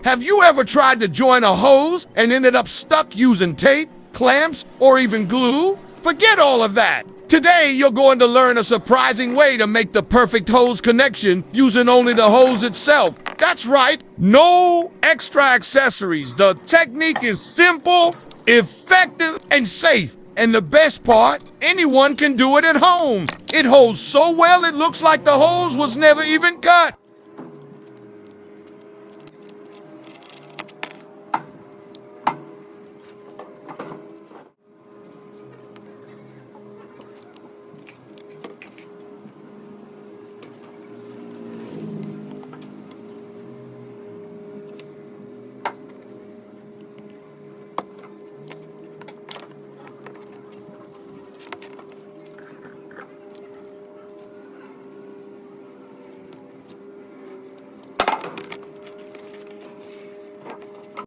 Have you ever tried to join a hose and ended up stuck using tape, clamps, or even glue? Forget all of that. Today, you're going to learn a surprising way to make the perfect hose connection using only the hose itself. That's right, no extra accessories. The technique is simple, effective, and safe. And the best part, anyone can do it at home. It holds so well it looks like the hose was never even cut.